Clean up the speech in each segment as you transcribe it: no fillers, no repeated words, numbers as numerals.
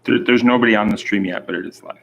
There's nobody on the stream yet, but it is live.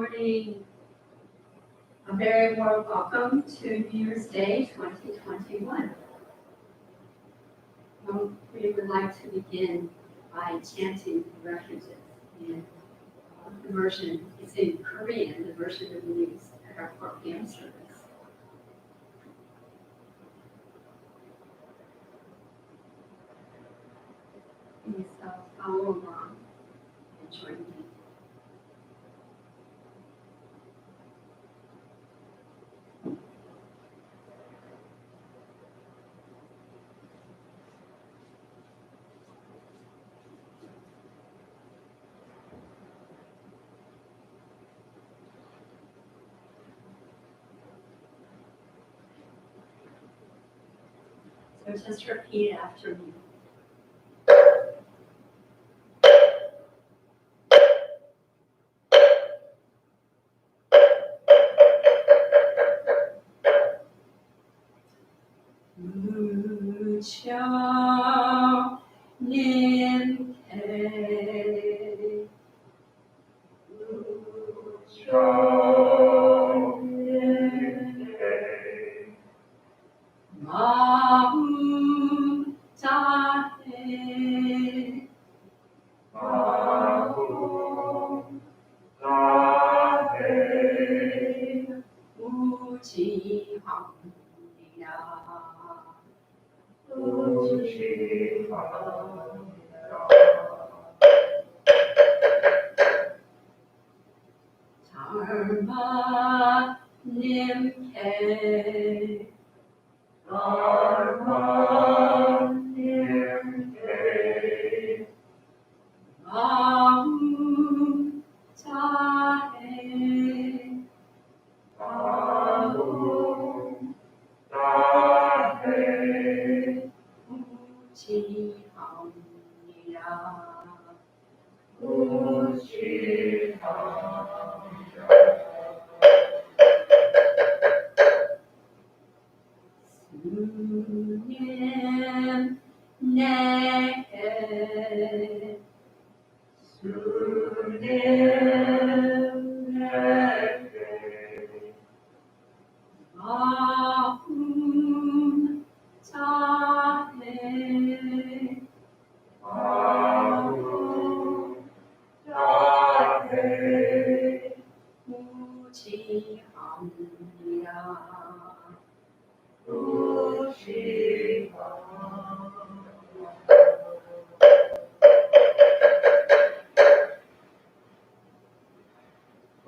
morning. A very warm welcome to New Year's Day 2021. We would like to begin by chanting the refuges in the version, it's in Korean, the version that we use at our 4 p.m. service. Please follow along and join me. So just repeat after me. Mucho nimke. Mucho nimke. Mahum tahe. Mahum tahe. Uchi hamnida. Uchi hamnida. Dharma nimke. Dharma nimke. Mahum tahe. Mahum tahe. Uchi hamnida. Uchi hamnida. Sunim neke. Sunim neke. Mahum tahe. Mahum tahe. Uchi hamnida. Uchi hamnida.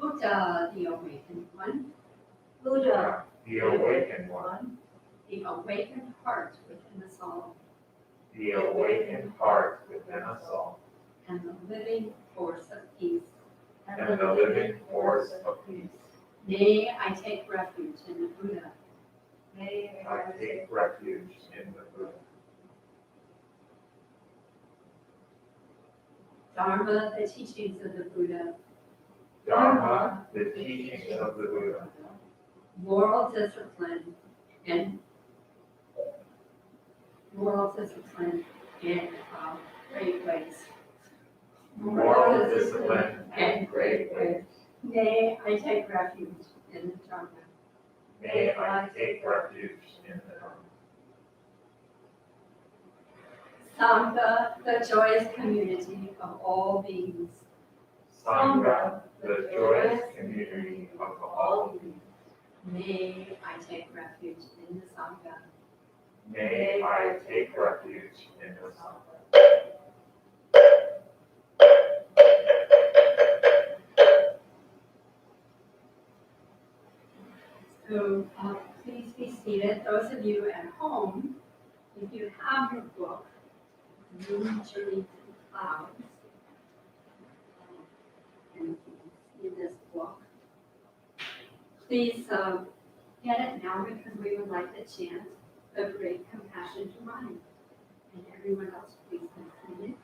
Buddha, the awakened one. Buddha, the awakened one. The awakened heart within us all. The awakened heart within us all. And the living force of peace. And the living force of peace. May I take refuge in the Buddha. May I take refuge in the Buddha. Dharma, the teachings of the Buddha. Dharma, the teachings of the Buddha. Moral discipline and great ways. Moral discipline and great ways. May I take refuge in the Dharma. May I take refuge in the Dharma. Sangha, the joyous community of all beings. Sangha, the joyous community of all beings. May I take refuge in the Sangha. May I take refuge in the Sangha. So please be seated. Those of you at home, if you have your book, Moon Journey to the Clouds, and you can see this book, please get it now because we would like to chant the Great Compassion Divine. And everyone else, please continue.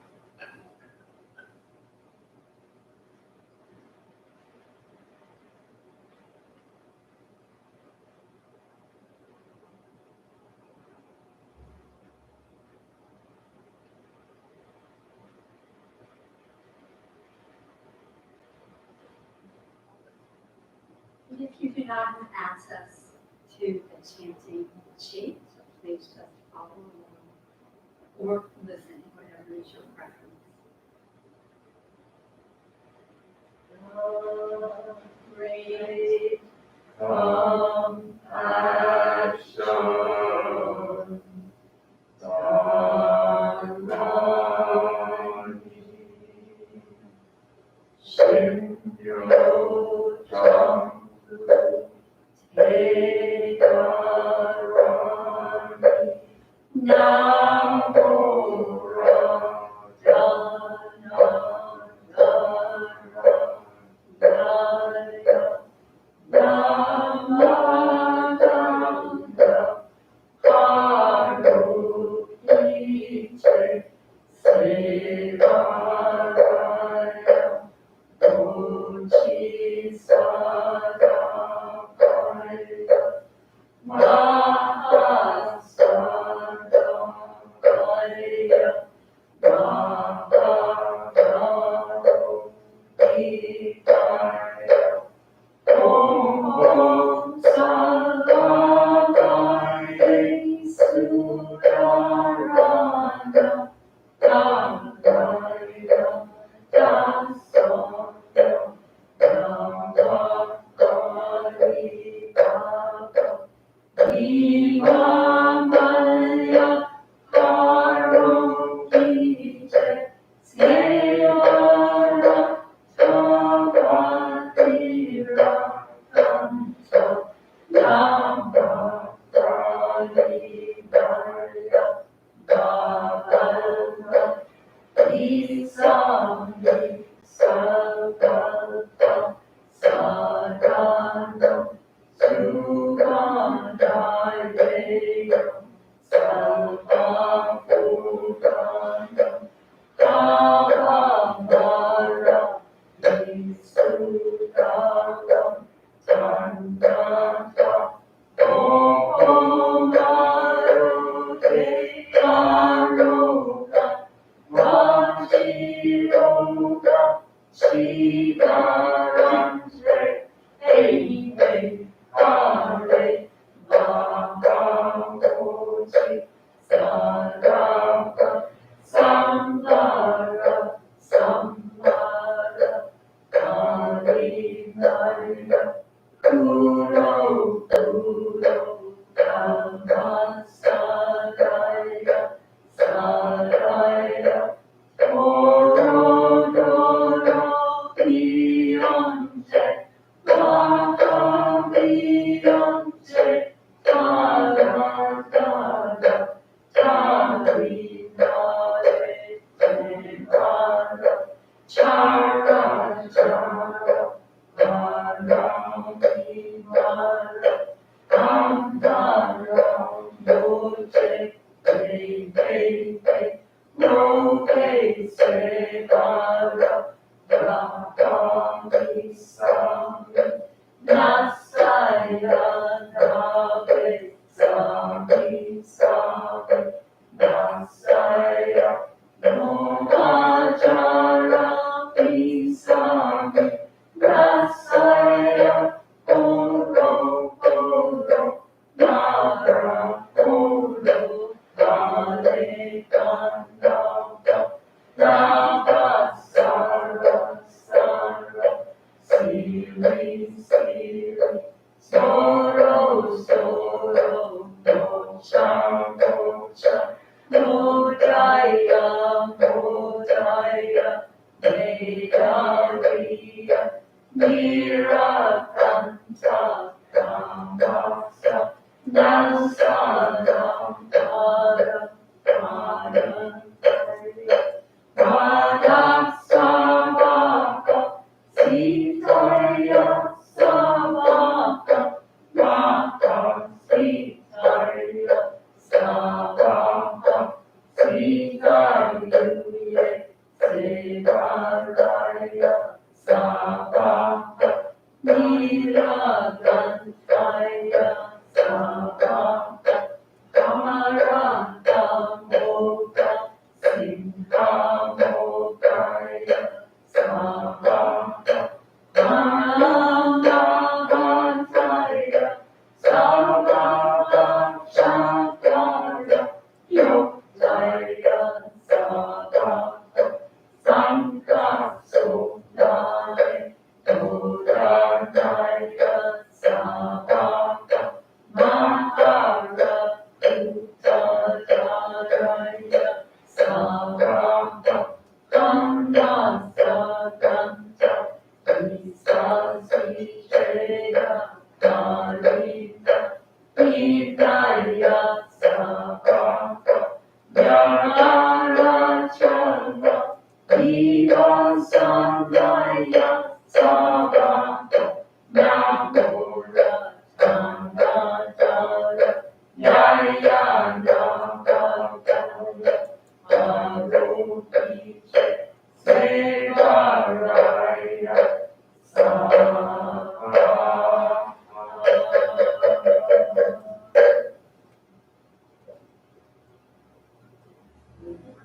If you do not have access to the chanting sheet, please just follow along or listen, whatever is your preference. Great compassion,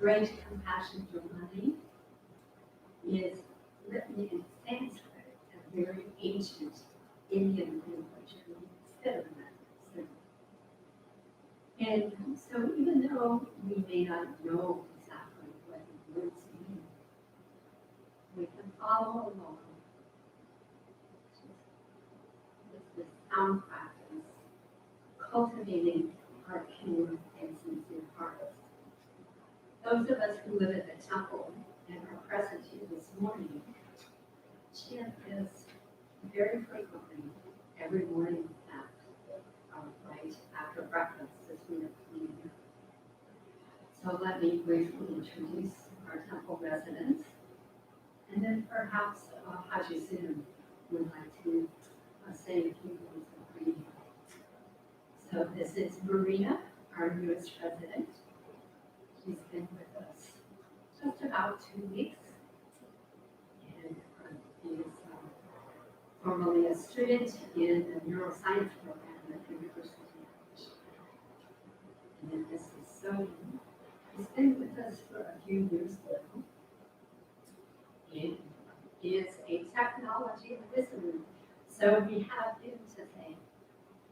great compassion for money is written in Sanskrit, a very ancient Indian language, instead of that. And so even though we may not know exactly what the words mean, we can follow along with this sound practice, cultivating our pure and sincere hearts. Those of us who live at the temple and are present here this morning chant this very frequently every morning right after breakfast as we are cleaning up. So let me briefly introduce our temple residents, and then perhaps Haji Sun would like to say a few words of greeting. So this is Marina, our newest resident. She's been with us just about 2 weeks, and she is formerly a student in the neuroscience program at the University of Michigan. And then this is Sonia. He's been with us for a few years now. He is a technology wizard, so we have him to thank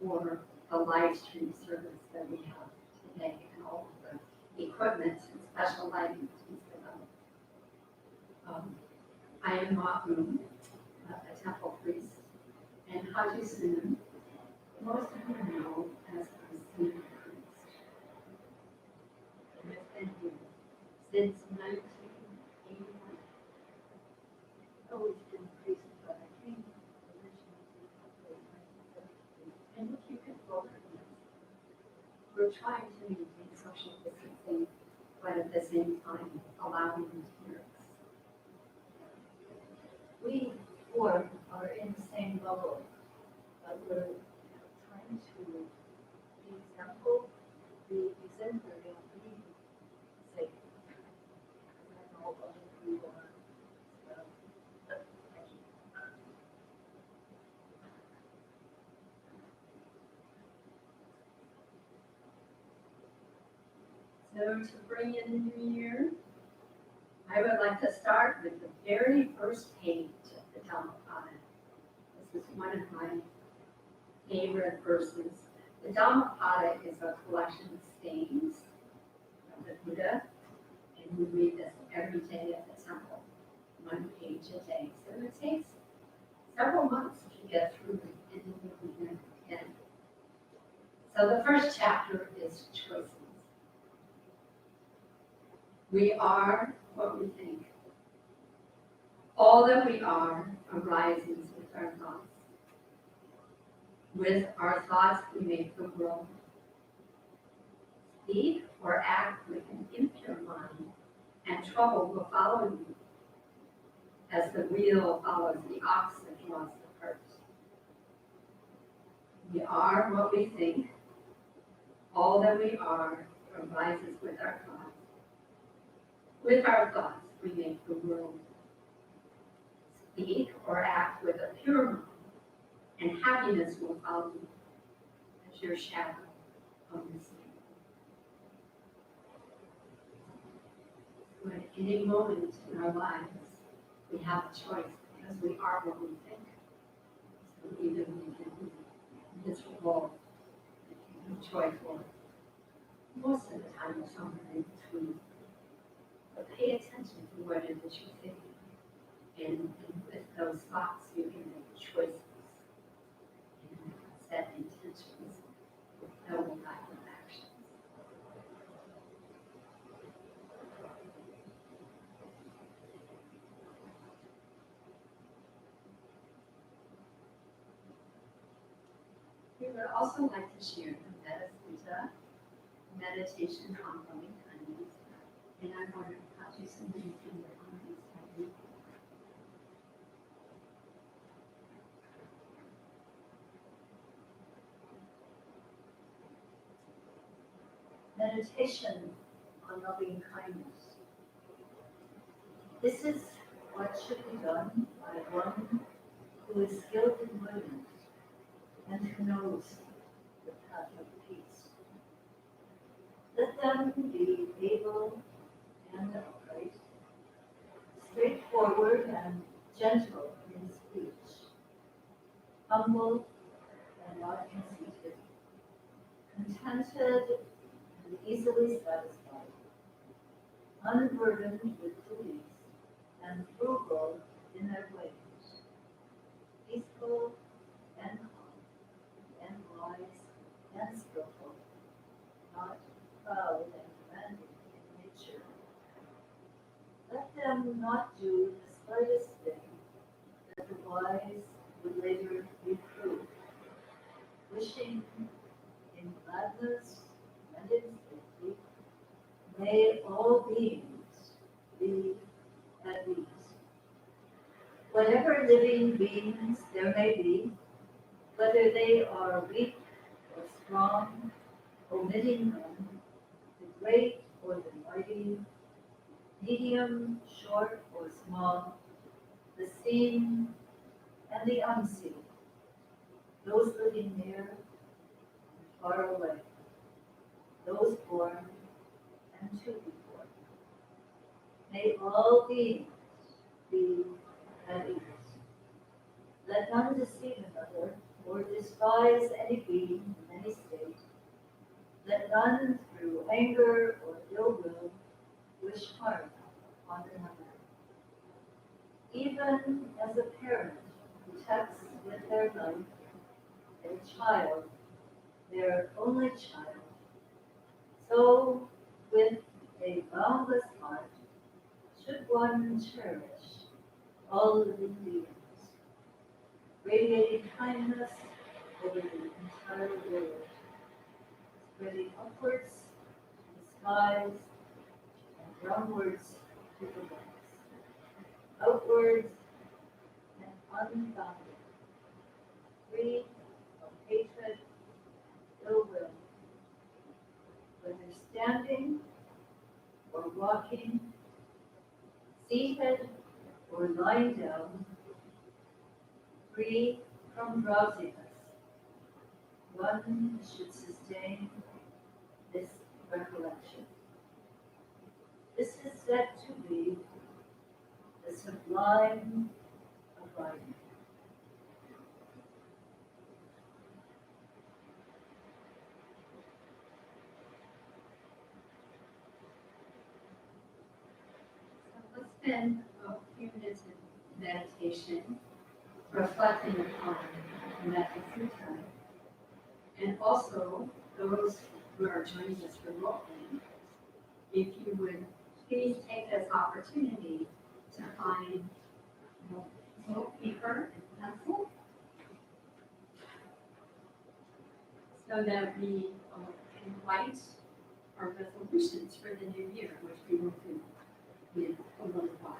for the live stream service that we have today and all of the equipment and special lighting that he's developed. I am Mahmoud, a temple priest, and Haji Sun, most of you know as a senior priest. And I've been here since 1981. Always been a priest, but I came originally to the 1973. And if you can vote for this, we're trying to maintain social distancing, but at the same time allowing you to hear us. We four are in the same bubble, but we're trying to be example, be exemplary, and be safe. I know all of you are. So, thank you. So to bring in the new year, I would like to start with the very first page of the Dhammapada. This is one of my favorite verses. The Dhammapada is a collection of sayings of the Buddha, and we read this every day at the temple, one page a day. So it takes several months to get through it, and then we begin again. So the first chapter is choices. We are what we think. All that we are arises with our thoughts. With our thoughts, we make the world. Speak or act with an impure mind, and trouble will follow you, as the wheel follows the ox that draws the cart. We are what we think. All that we are arises with our thoughts. With our thoughts, we make the world. Speak or act with a pure mind, and happiness will follow you as your shadow on the sea. So at any moment in our lives, we have a choice because we are what we think. So even we can be miserable, we can be joyful. Most of the time, it's somewhere in between. But pay attention to what it is you're thinking. And with those thoughts, you can make choices and set intentions with no lack of actions. We would also like to share the Metta meditation on loving kindness. And I'm going to touch you something in your eyes. Meditation on loving kindness. This is what should be done by one who is skilled in learning and who knows the path of peace. Let them be able straightforward and gentle in speech, humble and not conceited, contented and easily satisfied, unburdened with duties, and frugal in their ways, peaceful and calm, and wise and skillful, not proud and demanding in nature. Let them not do the slightest thing that the wise would later reprove, wishing in gladness and in safety, may all beings be at ease. Whatever living beings there may be, whether they are weak or strong, omitting none, the great or the mighty, medium, short or small, the seen and the unseen, those living near and far away, those born and to be born. May all beings be at ease. Let none deceive another or despise any being in any state. Let none through anger or ill will wish harm on another. Even as a parent protects with their life a child, their only child, so with a boundless heart should one cherish all living beings, radiating kindness over the entire world, spreading upwards to the skies and downwards to the depths, outwards and unbounded, free of hatred and ill will, whether standing or walking, seated or lying down, free from drowsiness. One should sustain this recollection. This is said to be the sublime abiding. So let's spend a few minutes in meditation, reflecting upon the medicine time. And also, those who are joining us remotely, if you would please take this opportunity to find paper and pencil so that we can write our resolutions for the new year, which we will do in a little while.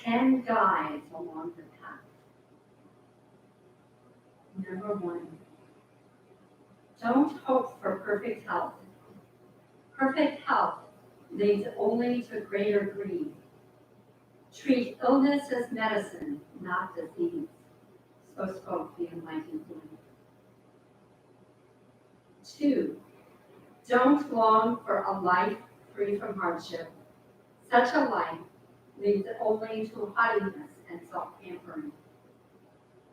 10 guides along the path. Number 1, don't hope for perfect health. Perfect health leads only to greater greed. Treat illness as medicine, not disease. So spoke the enlightened one. 2, don't long for a life free from hardship. Such a life leads only to haughtiness and self-pampering.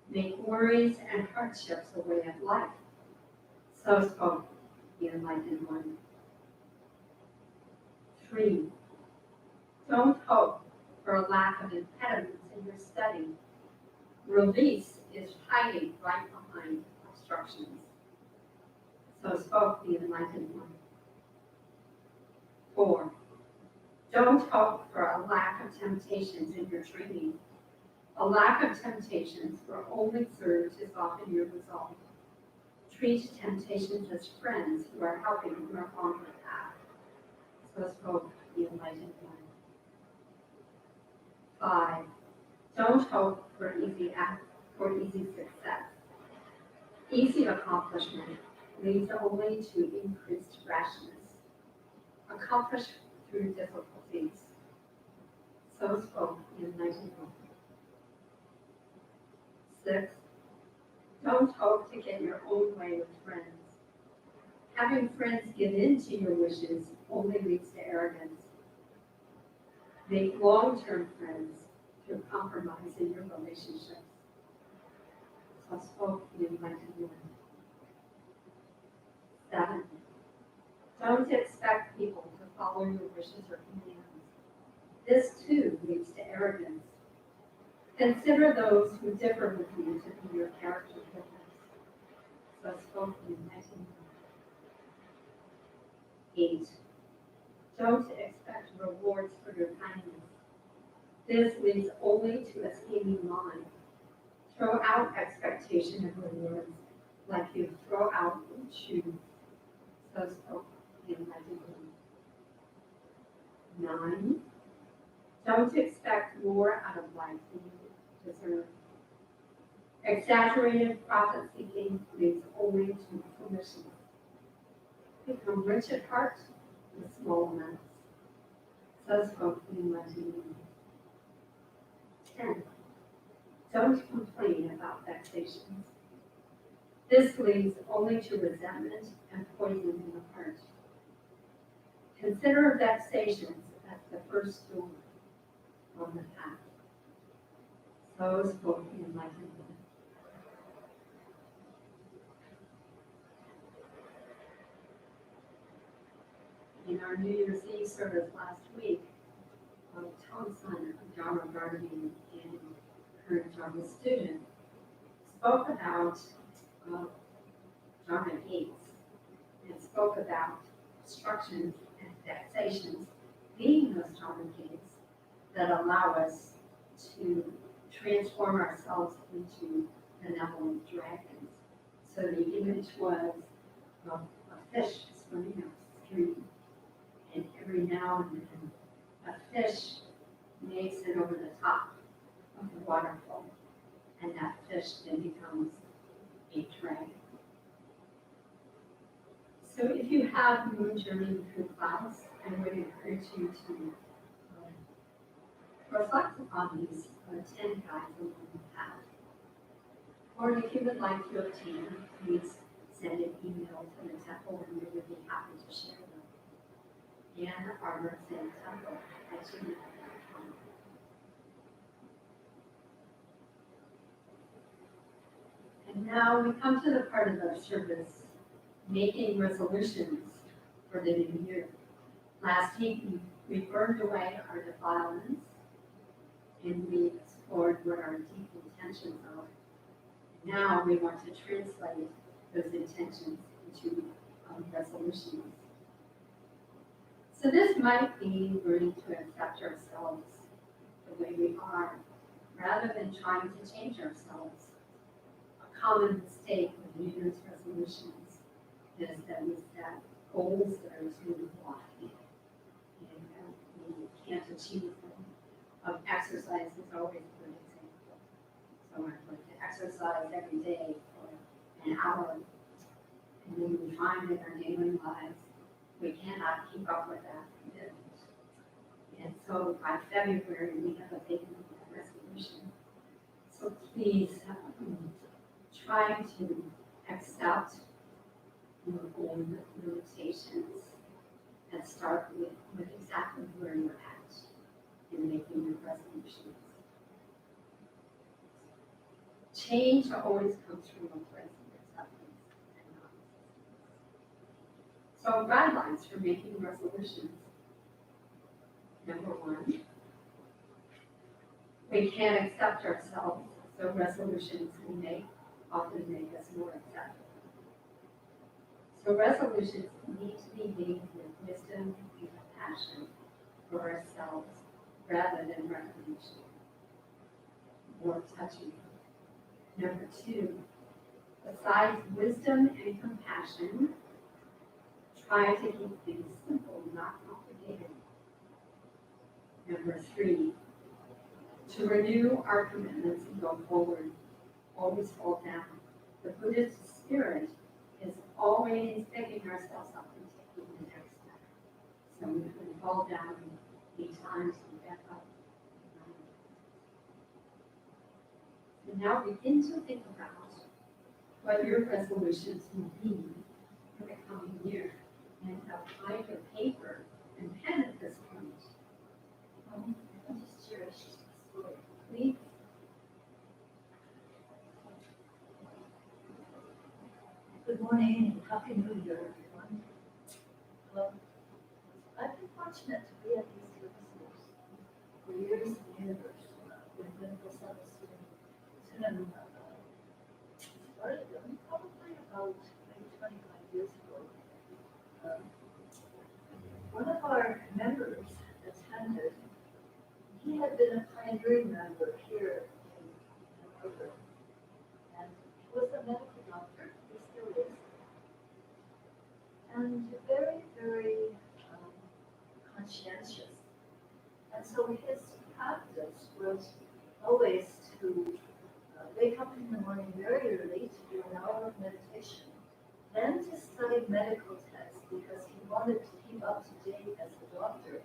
Make worries and hardships a way of life. So spoke the enlightened one. 3, don't hope for a lack of impediments in your study. Release is hiding right behind obstructions. So spoke the enlightened one. 4, don't hope for a lack of temptations in your training. A lack of temptations will only serve to soften your resolve. Treat temptations as friends who are helping you along the path. So spoke the enlightened one. 5, don't hope for easy success. Easy accomplishment leads only to increased rashness. Accomplish through difficulties. So spoke the enlightened one. 6, don't hope to get your own way with friends. Having friends give in to your wishes only leads to arrogance. Make long-term friends through compromise in your relationships. So spoke the enlightened one. 7, don't expect people to follow your wishes or commands. This too leads to arrogance. Consider those who differ with you to be your character witness. So spoke the enlightened one. 8, don't expect rewards for your kindness. This leads only to a scheming mind. Throw out expectation of rewards like you throw out shoes. So spoke the enlightened one. 9, don't expect more out of life than you deserve. Exaggerated profit seeking leads only to foolishness. Become rich at heart with small amounts. So spoke the enlightened one. 10, don't complain about vexations. This leads only to resentment and poison in the heart. Consider vexations as the first door on the path. So spoke the enlightened one. In our New Year's Eve service last week, Thompson, a Dharma guardian and current Dharma student, spoke about Dharma gates and spoke about obstructions and vexations being those Dharma gates that allow us to transform ourselves into benevolent dragons. So the image was of a fish swimming upstream, and every now and then a fish makes it over the top of the waterfall, and that fish then becomes a dragon. So if you have moon journey through class, I would encourage you to reflect upon these 10 guides along the path. Or if you would like to obtain, please send an email to the temple and we would be happy to share them. Ann Arbor Zen Temple @gmail.com. And now we come to the part of our service, making resolutions for the new year. Last week we burned away our defilements and we explored what our deep intentions are. Now we want to translate those intentions into resolutions. So this might be learning to accept ourselves the way we are, rather than trying to change ourselves. A common mistake with New Year's resolutions is that we set goals that are too lofty and we can't achieve them. Exercises always a good example. Someone like to exercise every day for an hour, and then we find in our daily lives, we cannot keep up with that commitment. And so by February, we have a big resolution. So please, try to accept your own limitations and start with exactly where you're at in making your resolutions. Change always comes from a place of acceptance and not resistance. So guidelines for making resolutions. Number one, we can't accept ourselves, so resolutions we make often make us more acceptable. So resolutions need to be made with wisdom and compassion for ourselves rather than recognition or touching. Number two, besides wisdom and compassion, try to keep things simple, not complicated. Number three, to renew our commitments and go forward, always fall down. The Buddhist spirit is always picking ourselves up and taking the next step. So we can fall down 8 times and get up. And now begin to think about what your resolutions will be for the coming year. And apply your paper and pen at this point. I'll just share a story, please. Good morning and Happy New Year, everyone. I've been fortunate to be at these services for years and years with Clinical Service Sunan started them probably about maybe 25 years ago. One of our members attended. He had been a pioneering member here in Vancouver, and he was a medical doctor. He still is, and very, very conscientious. And so his practice was always to wake up in the morning very early to do an hour of meditation, then to study medical texts because he wanted to keep up to date as a doctor.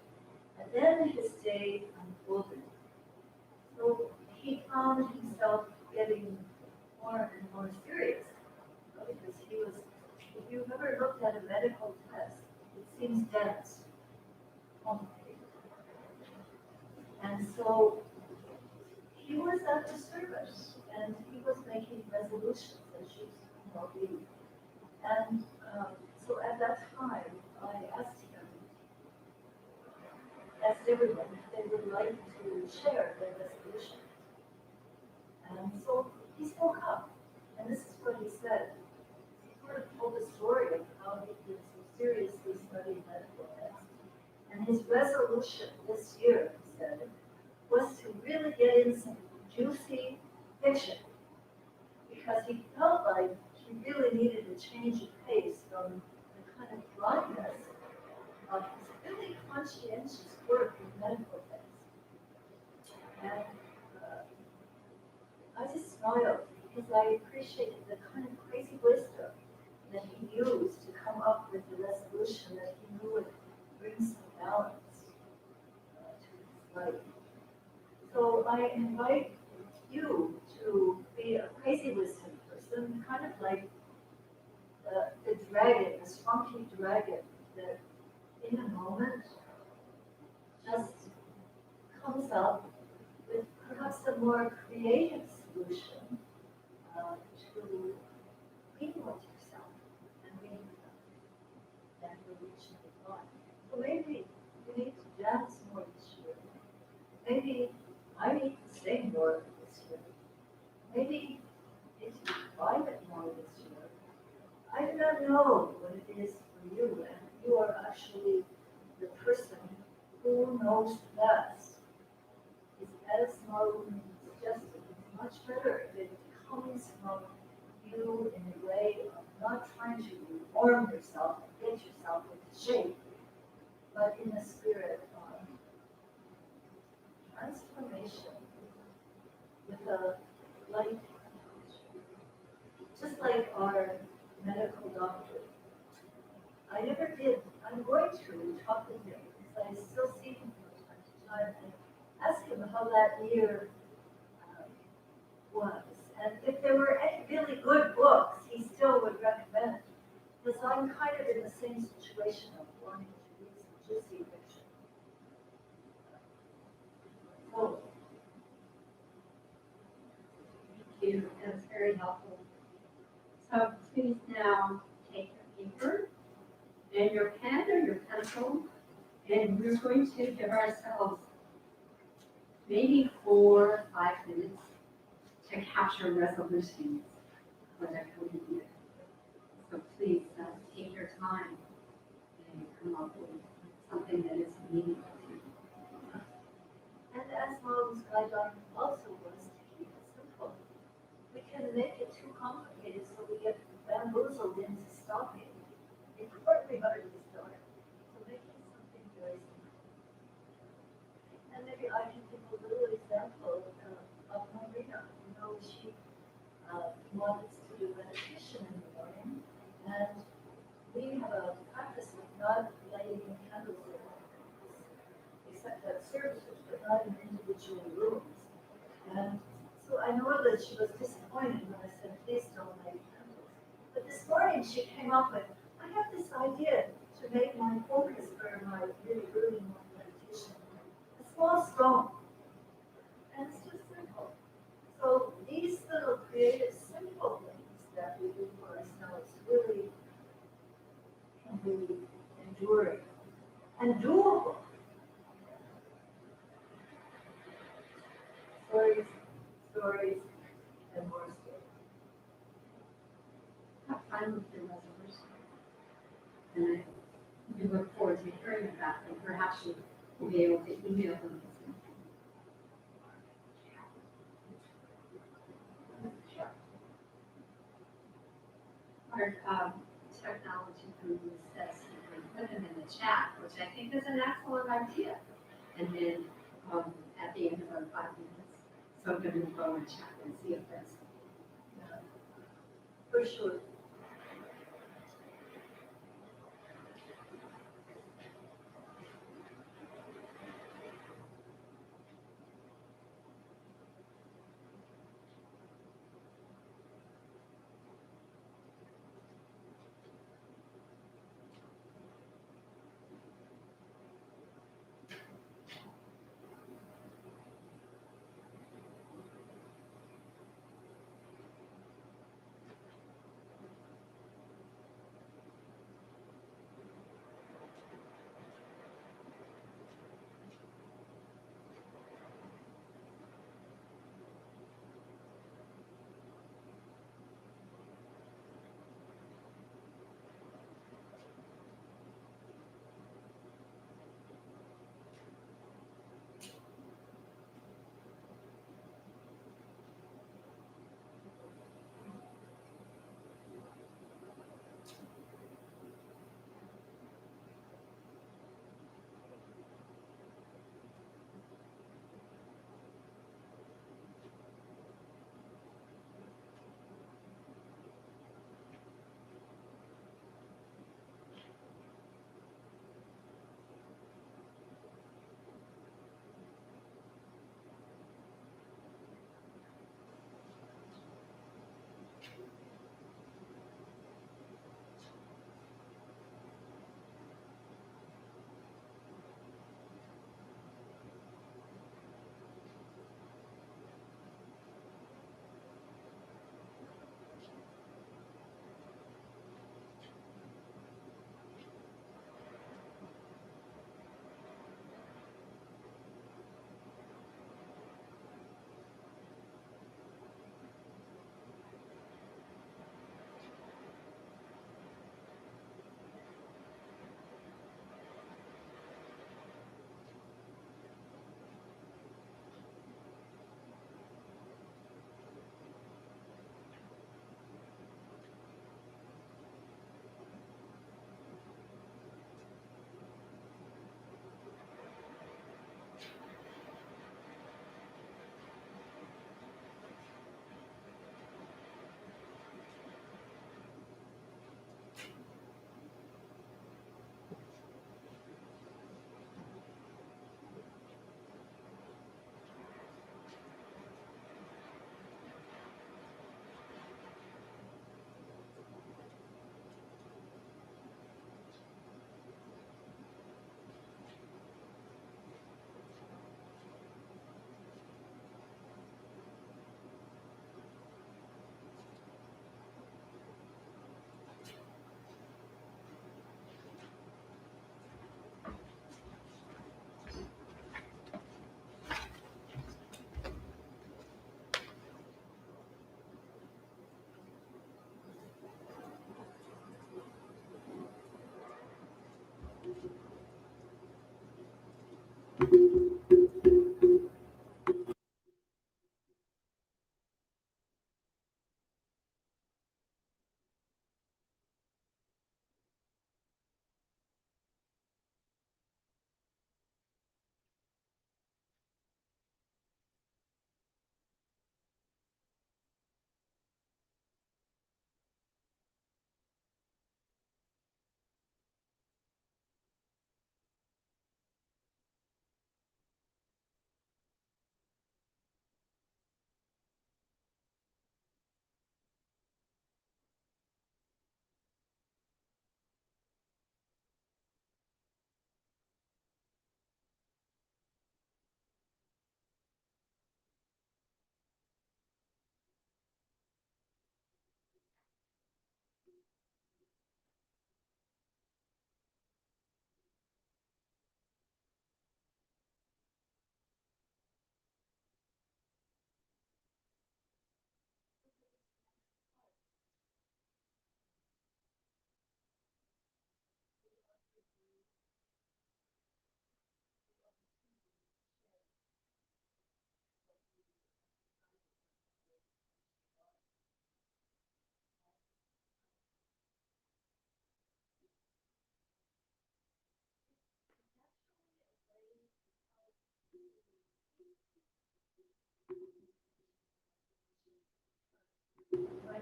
And then his day unfolded. So he found himself getting more and more serious because he was, if you've ever looked at a medical test, it seems dense, complicated. And so he was at the service and he was making resolutions as you know be. And so at that time, I asked him, asked everyone if they would like to share their resolution. And so he spoke up, and this is what he said. He sort of told the story of how he did so seriously study medical texts. And his resolution this year, he said, was to really get in some juicy fiction, because he felt like he really needed a change of pace from the kind of dryness of his really conscientious work in medical texts. And I just smiled because I appreciated the kind of crazy wisdom that he used to come up with the resolution that he knew would bring some balance to his life. So I invite you to be a crazy wisdom person, kind of like the dragon, the spunky dragon that in a moment just comes up with perhaps a more creative solution to being with yourself and being that you're reaching the line. So maybe you need to dance more this year. Maybe I need to sing more this year. Maybe it's private more this year. I do not know what it is for you, and you are actually the person who knows best. As Marlon suggested, it's much better if it comes from you in a way of not trying to reform yourself and get yourself into shape, but in a spirit of transformation to talk with him, because I still see him from time to time, and ask him how that year was. And if there were any really good books, he still would recommend. Because I'm kind of in the same situation of wanting to read some juicy fiction. So, Thank you, that's very helpful. So please now take your paper and your pen or your pencil, and we're going to give ourselves maybe 4 or 5 minutes to capture resolutions for the coming year. So please take your time and come up with something that is meaningful to you. and as Mom's guideline also was to keep it simple. We can make it too complicated so we get bamboozled into stopping before we already start. So making something very simple. And maybe I can give a little example of Marina. You know, she wants to do meditation in the morning, and we have a practice of not lighting candles in the morning, except at services, but not in individual rooms. And so I know that she was disappointed when I said, please don't light candles. But this morning she came up with, I have this idea to make my focus for my really early morning meditation a small stone. And it's just simple. So these little creative, simple things that we do for ourselves really can be enduring and doable. Stories, stories, and more stories. Have fun with your resolution. And we look forward to hearing about them. Perhaps you will be able to email them. Our technology guru says you can put them in the chat, which I think is an excellent idea. And then at the end of our 5 minutes, somebody will go and chat and see if that's. For sure. When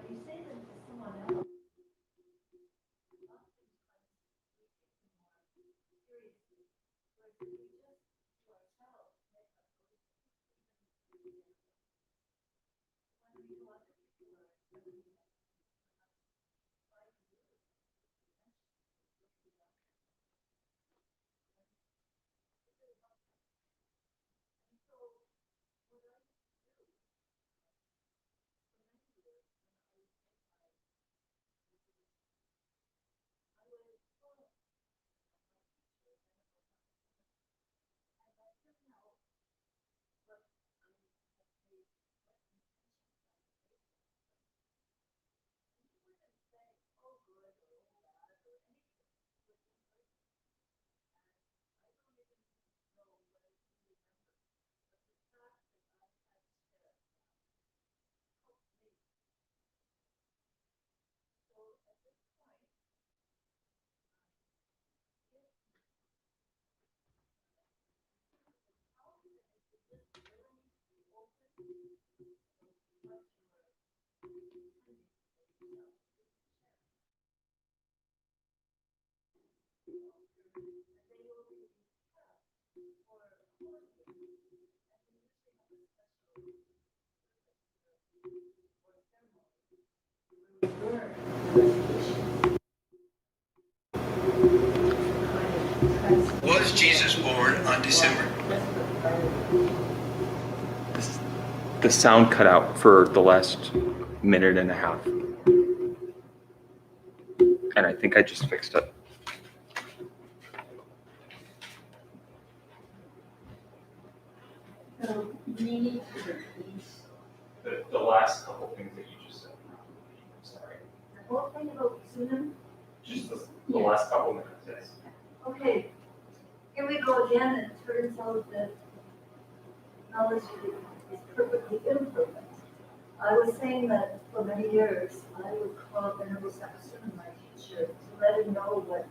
you say them to someone else, Was Jesus born on December? The sound cut out for the last minute and a half. And I think I just fixed it. So you need to repeat. The last couple things that you just said. I'm sorry. the whole thing about Sunan. Just the last couple minutes, yes. Okay, here we go again, and it turns out that knowledge is perfectly imperfect. I was saying that for many years, I would call Venerable Saxon my teacher to let him know what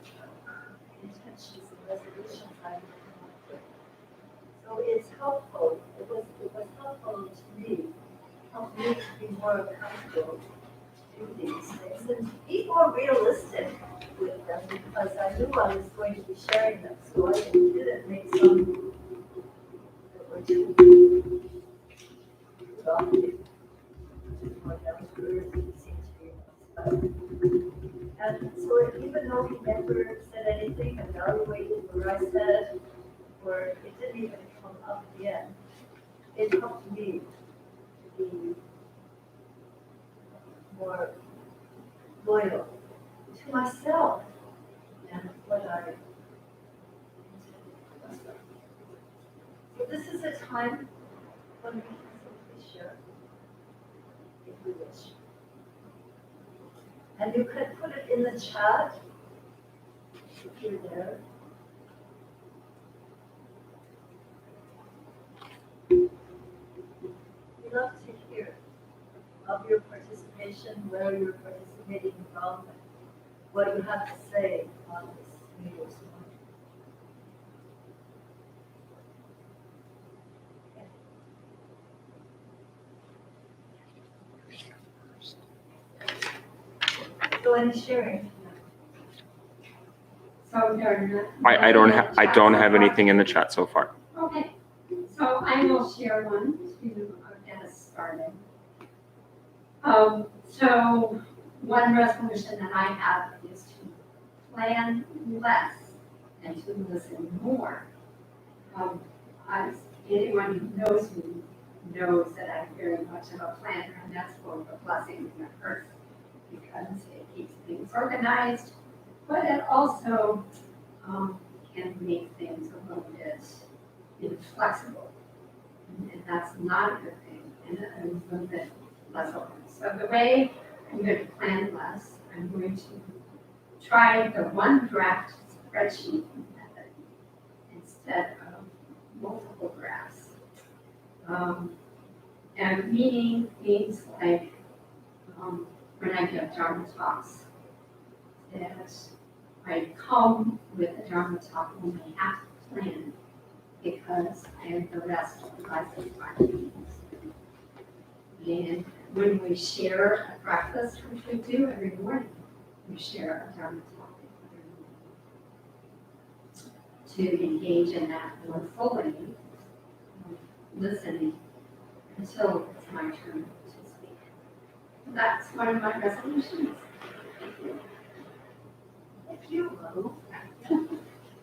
intentions and resolutions I would come up with. So it's helpful, it was helpful to me, helped me to be more accountable to do these things and be more realistic with them because I knew I was going to be sharing them, so I didn't make some that were too daunting. Or down to earth, it seemed to be inspired. And so even though he never said anything, evaluated what I said, or it didn't even come up again, it helped me to be more loyal to myself and what I intended. So this is a time when we can simply share, if you wish. And you could put it in the chat if you're there. information, where you're participating in development, what you have to say on this meeting. So any sharing? So there are I don't have anything in the chat so far. Okay, so I will share one to get us started. So one resolution that I have is to plan less and to listen more. As anyone who knows me knows that I'm very much of a planner, and that's both a blessing and a curse because it keeps things organized, but it also can make things a little bit inflexible. And that's not a good thing, and a little bit less open. So the way I'm going to plan less, I'm going to try the one draft spreadsheet method instead of multiple drafts. And meaning things like when I give Dharma talks, that I come with a Dharma talk only half planned because I have the rest of the lesson planned. And when we share a breakfast, which we do every morning, we share a Dharma talk every morning to engage in that more fully, listening until it's my turn to speak. That's one of my resolutions. Thank you, Lou.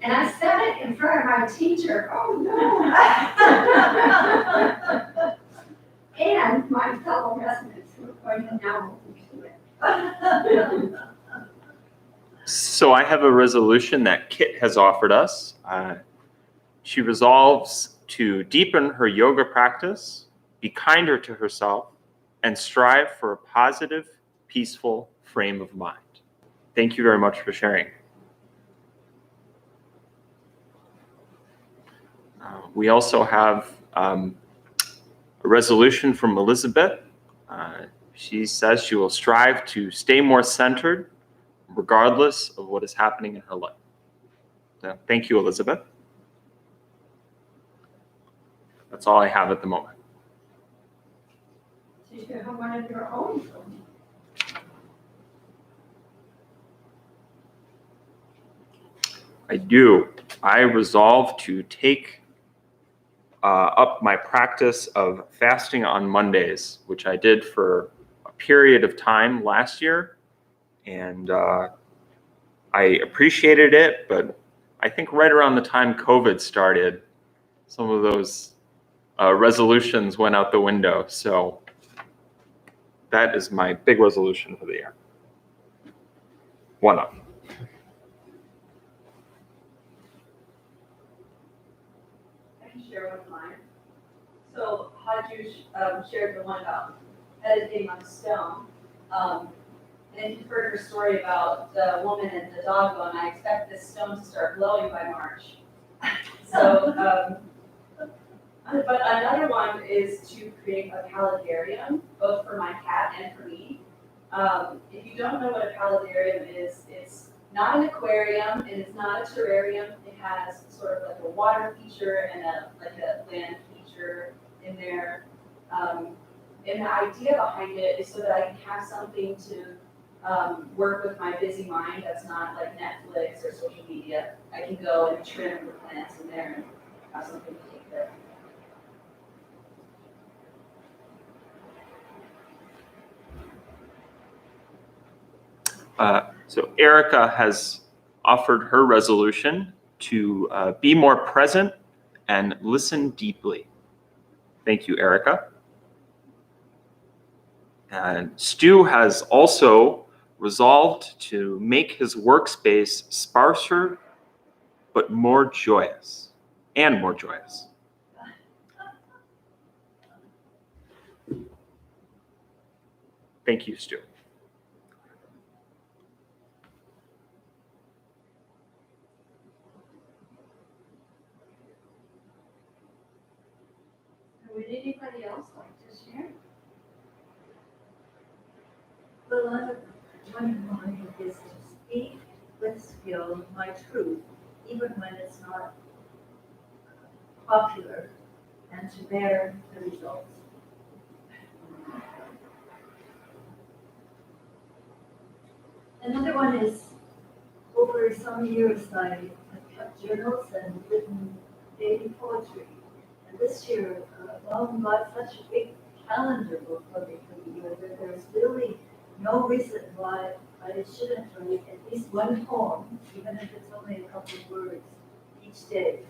And I said it in front of my teacher, oh no. And my fellow residents who are going to now do it. So I have a resolution that Kit has offered us. She resolves to deepen her yoga practice, be kinder to herself, and strive for a positive, peaceful frame of mind. Thank you very much for sharing. We also have a resolution from Elizabeth. She says she will strive to stay more centered regardless of what is happening in her life. So, thank you, Elizabeth. That's all I have at the moment. Did you have one of your own? I do. I resolve to take up my practice of fasting on Mondays, which I did for a period of time last year. And I appreciated it, but I think right around the time COVID started, some of those resolutions went out the window. So that is my big resolution for the year. One of. I can share one of mine. So Haju shared the one about meditating on stone. And you've heard her story about the woman and the dog bone. I expect this stone to start glowing by March. So, but another one is to create a paludarium, both for my cat and for me. If you don't know what a paludarium is, it's not an aquarium and it's not a terrarium. It has sort of like a water feature and a land feature in there. And the idea behind it is so that I can have something to work with my busy mind that's not like Netflix or social media. I can go and trim the plants in there and have something to take care of. So Erica has offered her resolution to be more present and listen deeply. Thank you, Erica. And Stu has also resolved to make his workspace sparser, but more joyous, and more joyous. Thank you, Stu. Would anybody else like to share? to speak with skill my truth, even when it's not popular, and to bear the results. Another one is, over some years I have kept journals and written daily poetry. And this year, Mom got such a big calendar book for me for the year that there's really no reason why I shouldn't write at least one poem, even if it's only a couple of words each day.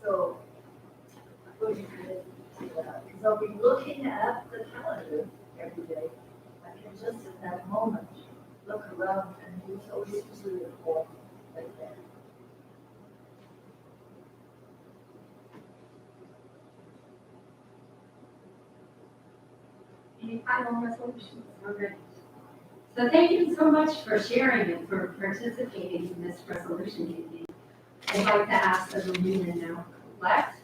So I'm going to commit to that, because I'll be looking at the calendar every day. I can just at that moment look around and there's always usually a poem right there. Any final resolutions? All right. So thank you so much for sharing and for participating in this resolution meeting. I'd like to ask that we now collect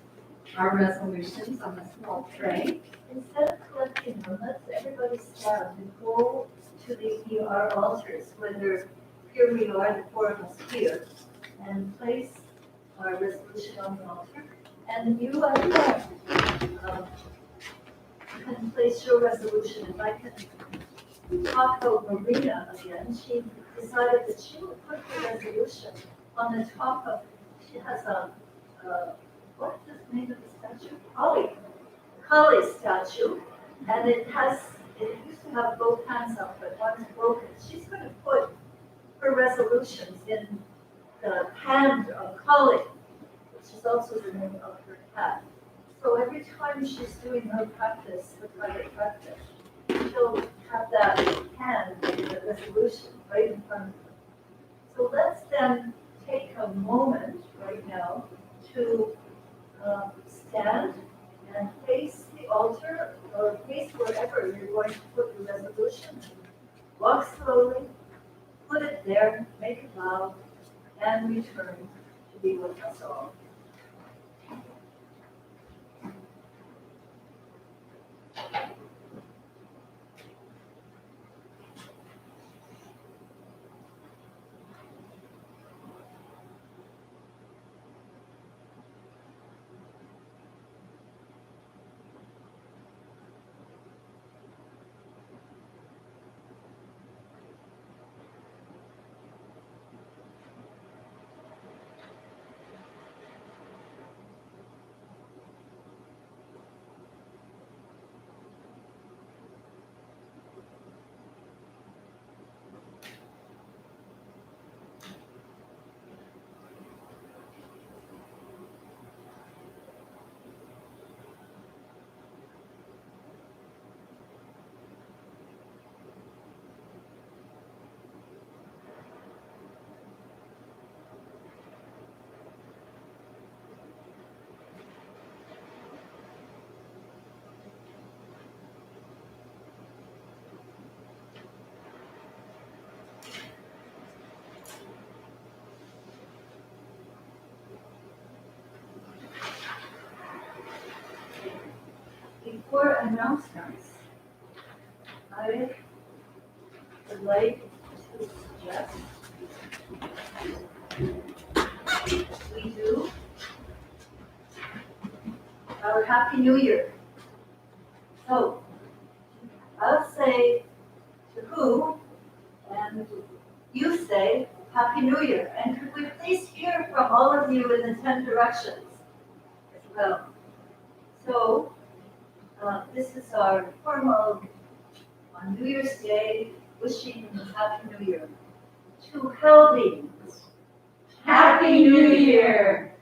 our resolutions on a small tray. Instead of collecting them, let's everybody stand and go to our altars, whether here we are, the four of us here, and place our resolution on the altar. And you at home, you can place your resolution. If I can talk about Marina again, she decided that she would put the resolution on the top of, she has what's the name of the statue? Kali statue, and it used to have both hands up, but one's broken. She's going to put her resolutions in the hand of Kali, which is also the name of her cat. So every time she's doing her practice, her private practice, she'll have that hand with the resolution right in front of her. So let's then take a moment right now to stand and face the altar or face wherever you're going to put your resolution. Walk slowly, put it there, make a vow, and return to be with us all. Before announcements, I would like to suggest we do our Happy New Year. So I'll say to who, and you say Happy New Year. And could we please hear from all of you in the 10 directions as well? So this is our formal, on New Year's Day, wishing a Happy New Year. To Helbings, Happy New Year!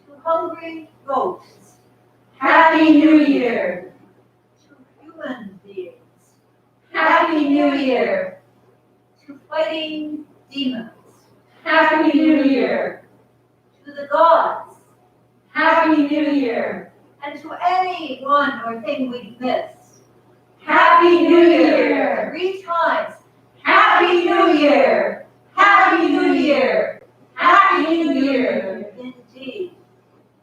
to hungry goats, Happy New Year! to human beings, Happy New Year! to fighting demons, Happy New Year! to the gods, Happy New Year! and to anyone or thing we've missed. Happy New Year! 3 times. Happy New Year! Happy New Year! Happy New Year! Indeed.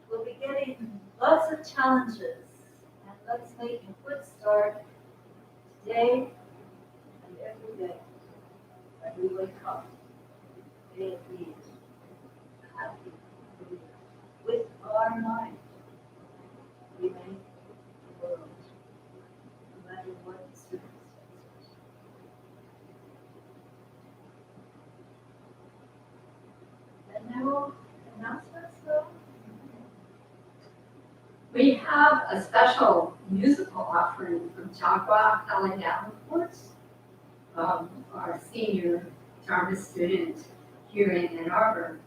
We'll be getting lots of challenges, and let's make a good start today and every day when we wake up. may it be. Hallelujah. With our mind, we make the world, no matter what the circumstances. And now, announcements, though? We have a special musical offering from Chagua Helen Davenport, our senior drama student here in Ann Arbor.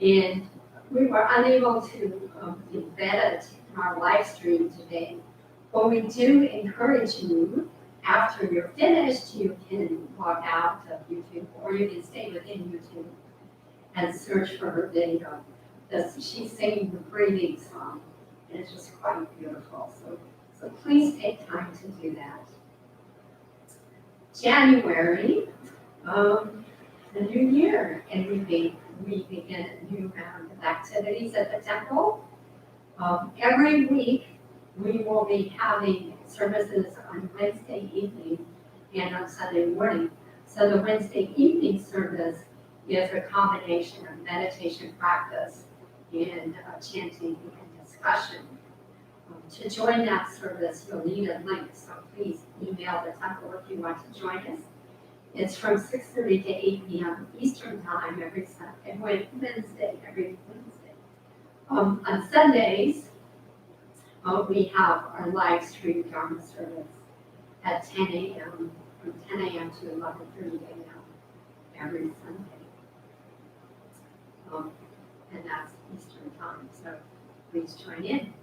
And we were unable to embed it in our live stream today. But we do encourage you, after you're finished, you can log out of YouTube or you can stay within YouTube and search for her video. She's singing the breathing song, and it's just quite beautiful. So please take time to do that. January, the new year, and we begin a new round of activities at the temple. Every week, we will be having services on Wednesday evening and on Sunday morning. So the Wednesday evening service is a combination of meditation practice and chanting and discussion. To join that service, you'll need a link, so please email the temple if you want to join us. It's from 6:30 to 8 p.m. Eastern Time every Wednesday. On Sundays, we have our live stream Dharma service at 10 a.m. from 10 a.m. to 11:30 a.m. every Sunday. And that's Eastern Time, so please join in.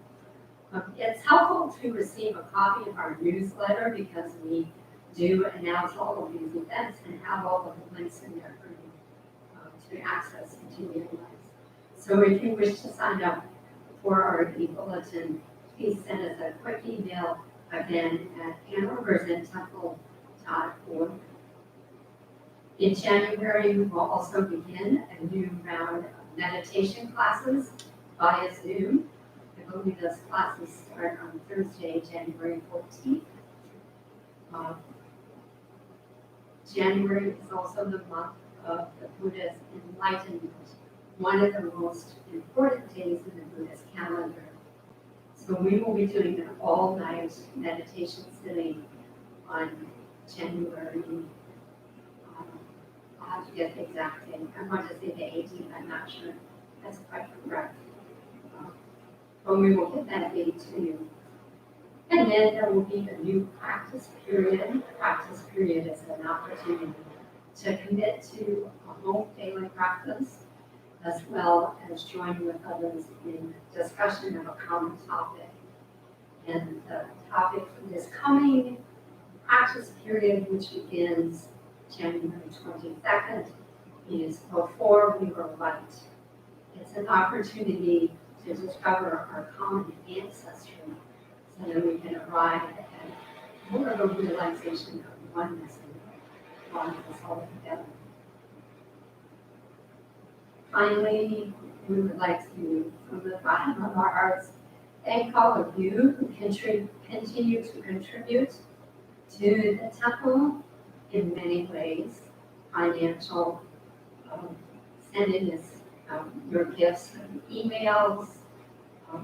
It's helpful to receive a copy of our newsletter because we do announce all of these events and have all of the links in there for you to access and to utilize. So if you wish to sign up for our e-bulletin, please send us a quick email again at AnnArborZenTemple.org. In January, we will also begin a new round of meditation classes via Zoom. I believe those classes start on Thursday, January 14th. January is also the month of the Buddha's enlightenment, one of the most important days in the Buddhist calendar. So we will be doing an all-night meditation sitting on January. I'll have to get the exact date. I want to say the 18th, I'm not sure. That's quite correct. But we will get that date to you. And then there will be the new practice period. Practice period is an opportunity to commit to a home daily practice, as well as join with others in discussion of a common topic. And the topic for this coming practice period, which begins January 22nd, is Before We Were Light. It's an opportunity to discover our common ancestry so that we can arrive at more of a realization of oneness and bond us all together. Finally, we would like to, from the bottom of our hearts, thank all of you who continue to contribute to the temple in many ways, financial, sending us your gifts and emails,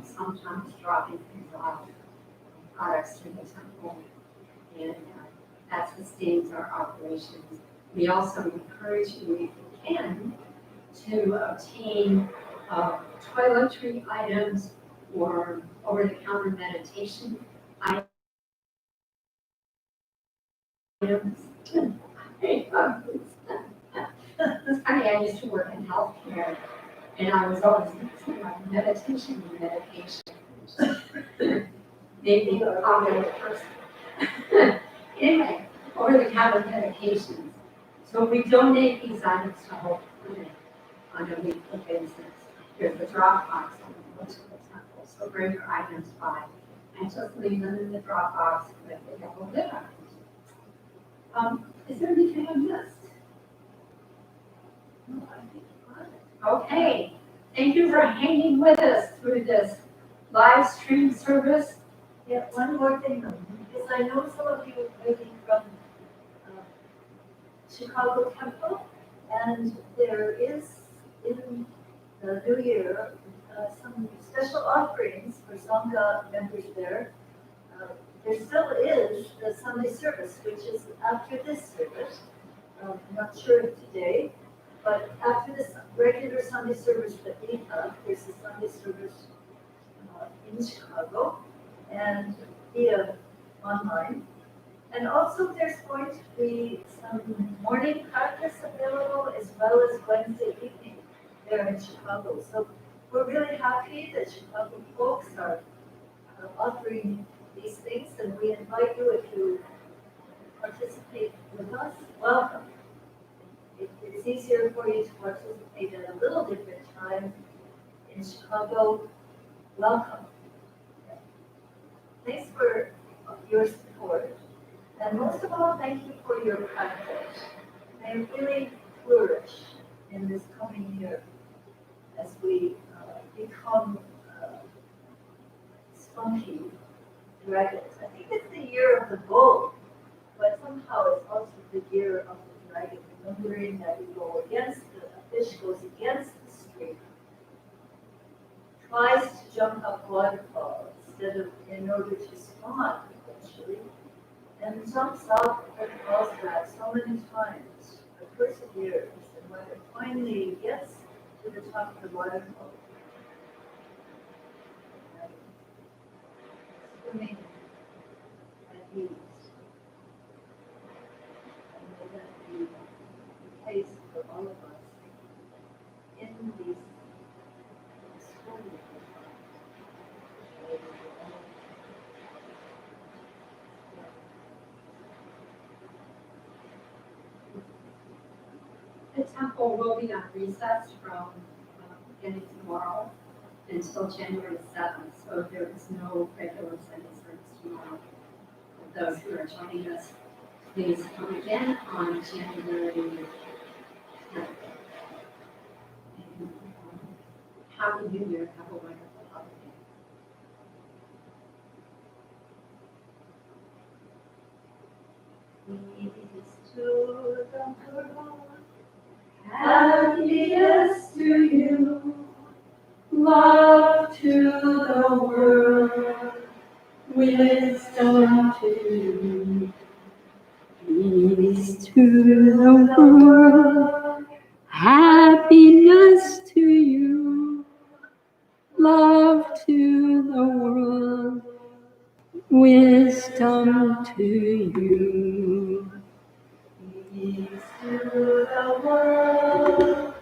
sometimes dropping things off, products to the temple, and that sustains our operations. We also encourage you, if you can, to obtain toiletry items or over-the-counter meditation items. It's funny, I used to work in healthcare, and I was always thinking about meditation and medication. Maybe a common person. Anyway, over-the-counter medications. So we donate these items to Hope Clinic on a weekly basis. There's a drop box on the list of the temple, so bring your items by and just leave them in the drop box with the yellow lid on it. Is there anything I missed? No, I think you got it. Okay, thank you for hanging with us through this live stream service. Yeah, one more thing though, because I know some of you are waiting from Chicago Temple, And there is in the new year some special offerings for Sangha members there. There still is the Sunday service, which is after this service. I'm not sure of today, but after this regular Sunday service that we have, there's a Sunday service in Chicago and via online. And also there's going to be some morning practice available as well as Wednesday evening there in Chicago. So we're really happy that Chicago folks are offering these things, and we invite you, if you participate with us, welcome. If it's easier for you to participate at a little different time in Chicago, welcome. Thanks for your support. And most of all, thank you for your practice. May it really flourish in this coming year as we become spunky dragons. I think it's the year of the bull, but somehow it's also the year of the dragon, remembering that we go against the fish goes against the stream, tries to jump up waterfall instead of in order to spawn eventually, and jumps out and falls back so many times, but perseveres, and when it finally gets to the top of the waterfall, swimming at ease. And may that be the case for all of us in these extraordinary times. The temple will be on recess from beginning tomorrow until January 7th, so there is no regular Sunday service tomorrow. For those who are joining us, please come again on January 9th. And Happy New Year, have a wonderful holiday. Peace to the world. Happiness to you, love to the world, wisdom to you. Peace to the world, happiness to you, love to the world, wisdom to you. Peace to the world.